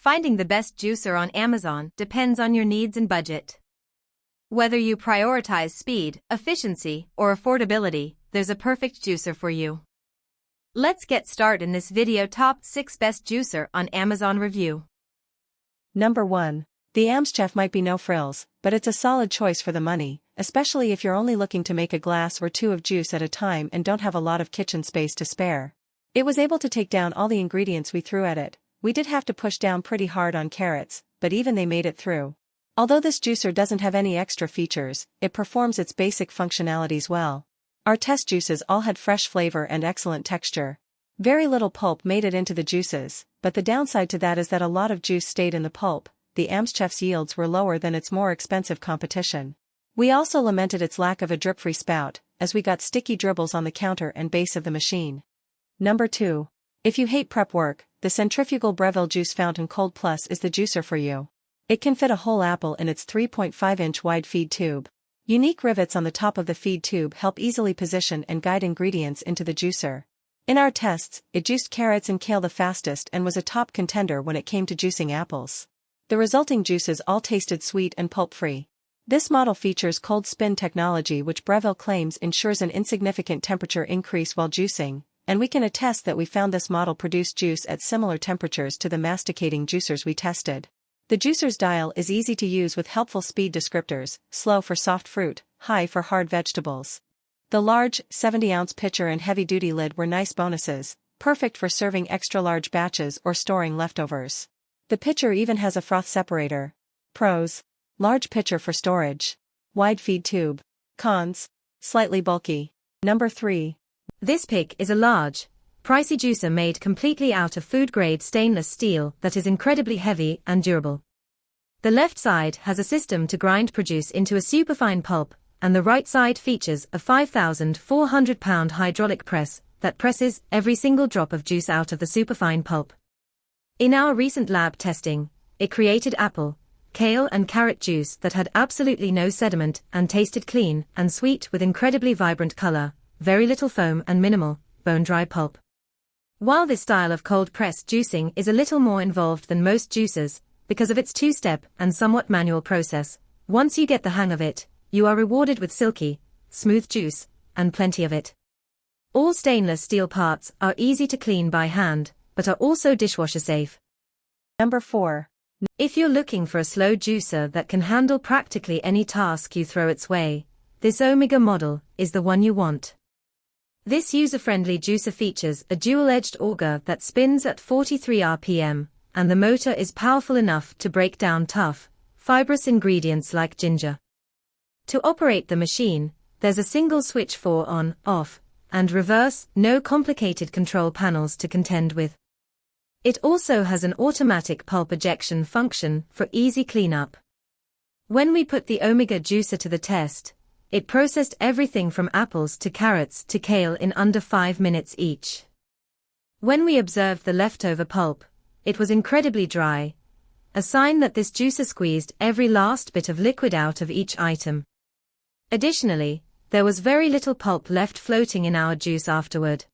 Finding the best juicer on Amazon depends on your needs and budget. Whether you prioritize speed, efficiency, or affordability, there's a perfect juicer for you. Let's get started in this video. Top 6 Best Juicer on Amazon Review. Number 1. The Amzchef might be no frills, but it's a solid choice for the money, especially if you're only looking to make a glass or two of juice at a time and don't have a lot of kitchen space to spare. It was able to take down all the ingredients we threw at it. We did have to push down pretty hard on carrots, but even they made it through. Although this juicer doesn't have any extra features, it performs its basic functionalities well. Our test juices all had fresh flavor and excellent texture. Very little pulp made it into the juices, but the downside to that is that a lot of juice stayed in the pulp. The Amzchef's yields were lower than its more expensive competition. We also lamented its lack of a drip-free spout, as we got sticky dribbles on the counter and base of the machine. Number 2. If you hate prep work, the centrifugal Breville Juice Fountain Cold Plus is the juicer for you. It can fit a whole apple in its 3.5-inch wide feed tube. Unique rivets on the top of the feed tube help easily position and guide ingredients into the juicer. In our tests, it juiced carrots and kale the fastest and was a top contender when it came to juicing apples. The resulting juices all tasted sweet and pulp-free. This model features cold spin technology, which Breville claims ensures an insignificant temperature increase while juicing, and we can attest that we found this model produce juice at similar temperatures to the Masticating juicers we tested. The juicer's dial is easy to use with helpful speed descriptors: slow for soft fruit, high for hard vegetables. The large, 70-ounce pitcher and heavy-duty lid were nice bonuses, perfect for serving extra-large batches or storing leftovers. The pitcher even has a froth separator. Pros: large pitcher for storage. Wide feed tube. Cons: slightly bulky. Number 3. This pick is a large, pricey juicer made completely out of food-grade stainless steel that is incredibly heavy and durable. The left side has a system to grind produce into a superfine pulp, and the right side features a 5,400-pound hydraulic press that presses every single drop of juice out of the superfine pulp. In our recent lab testing, it created apple, kale and carrot juice that had absolutely no sediment and tasted clean and sweet with incredibly vibrant color, very little foam and minimal, bone-dry pulp. While this style of cold-pressed juicing is a little more involved than most juicers, because of its two-step and somewhat manual process, once you get the hang of it, you are rewarded with silky, smooth juice, and plenty of it. All stainless steel parts are easy to clean by hand, but are also dishwasher safe. Number 4. If you're looking for a slow juicer that can handle practically any task you throw its way, this Omega model is the one you want. This user-friendly juicer features a dual-edged auger that spins at 43 RPM, and the motor is powerful enough to break down tough, fibrous ingredients like ginger. To operate the machine, there's a single switch for on, off, and reverse, no complicated control panels to contend with. It also has an automatic pulp ejection function for easy cleanup. When we put the Omega juicer to the test, it processed everything from apples to carrots to kale in under 5 minutes each. When we observed the leftover pulp, it was incredibly dry, a sign that this juicer squeezed every last bit of liquid out of each item. Additionally, there was very little pulp left floating in our juice afterward.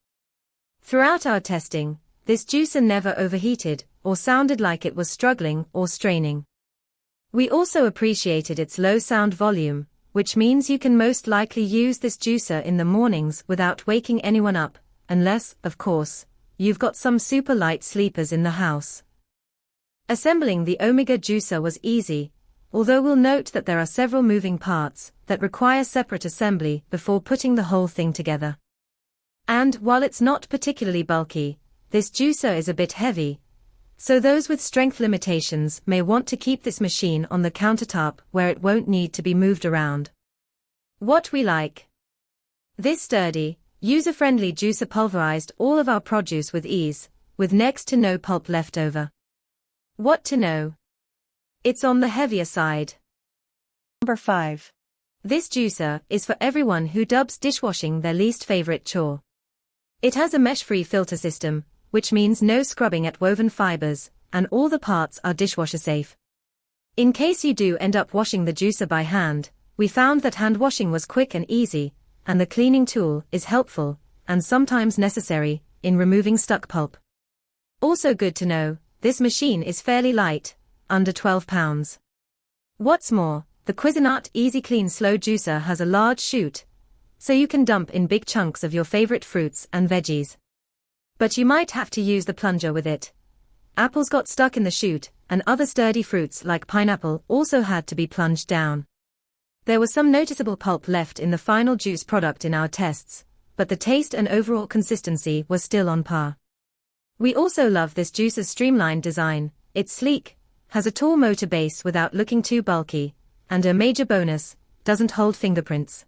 Throughout our testing, this juicer never overheated or sounded like it was struggling or straining. We also appreciated its low sound volume, which means you can most likely use this juicer in the mornings without waking anyone up, unless, of course, you've got some super light sleepers in the house. Assembling the Omega juicer was easy, although we'll note that there are several moving parts that require separate assembly before putting the whole thing together. And while it's not particularly bulky, this juicer is a bit heavy, so those with strength limitations may want to keep this machine on the countertop where it won't need to be moved around. What we like. This sturdy, user-friendly juicer pulverized all of our produce with ease, with next to no pulp left over. What to know? It's on the heavier side. Number 5. This juicer is for everyone who dubs dishwashing their least favorite chore. It has a mesh-free filter system, which means no scrubbing at woven fibers, and all the parts are dishwasher safe. In case you do end up washing the juicer by hand, we found that hand washing was quick and easy, and the cleaning tool is helpful, and sometimes necessary, in removing stuck pulp. Also good to know, this machine is fairly light, under 12 pounds. What's more, the Cuisinart Easy Clean Slow Juicer has a large chute, so you can dump in big chunks of your favorite fruits and veggies. But you might have to use the plunger with it. Apples got stuck in the chute, and other sturdy fruits like pineapple also had to be plunged down. There was some noticeable pulp left in the final juice product in our tests, but the taste and overall consistency was still on par. We also love this juicer's streamlined design. It's sleek, has a tall motor base without looking too bulky, and a major bonus, doesn't hold fingerprints.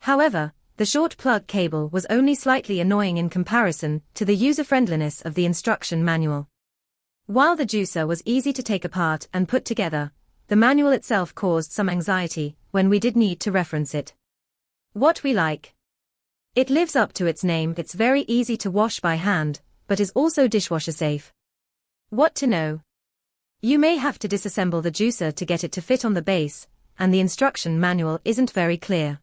However, the short plug cable was only slightly annoying in comparison to the user-friendliness of the instruction manual. While the juicer was easy to take apart and put together, the manual itself caused some anxiety when we did need to reference it. What we like. It lives up to its name. It's very easy to wash by hand, but is also dishwasher safe. What to know? You may have to disassemble the juicer to get it to fit on the base, and the instruction manual isn't very clear.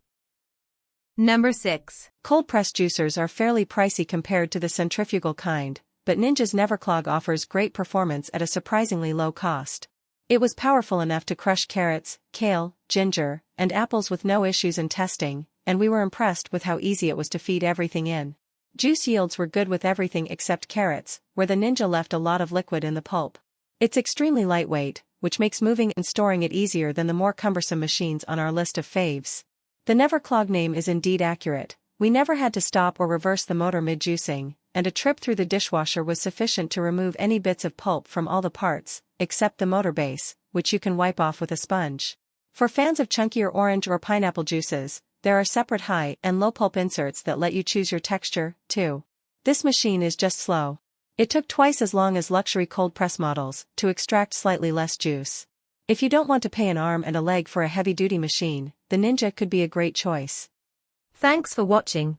Number 6. Cold press juicers are fairly pricey compared to the centrifugal kind, but Ninja's NeverClog offers great performance at a surprisingly low cost. It was powerful enough to crush carrots, kale, ginger, and apples with no issues in testing, and we were impressed with how easy it was to feed everything in. Juice yields were good with everything except carrots, where the Ninja left a lot of liquid in the pulp. It's extremely lightweight, which makes moving and storing it easier than the more cumbersome machines on our list of faves. The NeverClog name is indeed accurate. We never had to stop or reverse the motor mid-juicing, and a trip through the dishwasher was sufficient to remove any bits of pulp from all the parts, except the motor base, which you can wipe off with a sponge. For fans of chunkier orange or pineapple juices, there are separate high and low pulp inserts that let you choose your texture, too. This machine is just slow. It took twice as long as luxury cold press models to extract slightly less juice. If you don't want to pay an arm and a leg for a heavy-duty machine, the Ninja could be a great choice. Thanks for watching.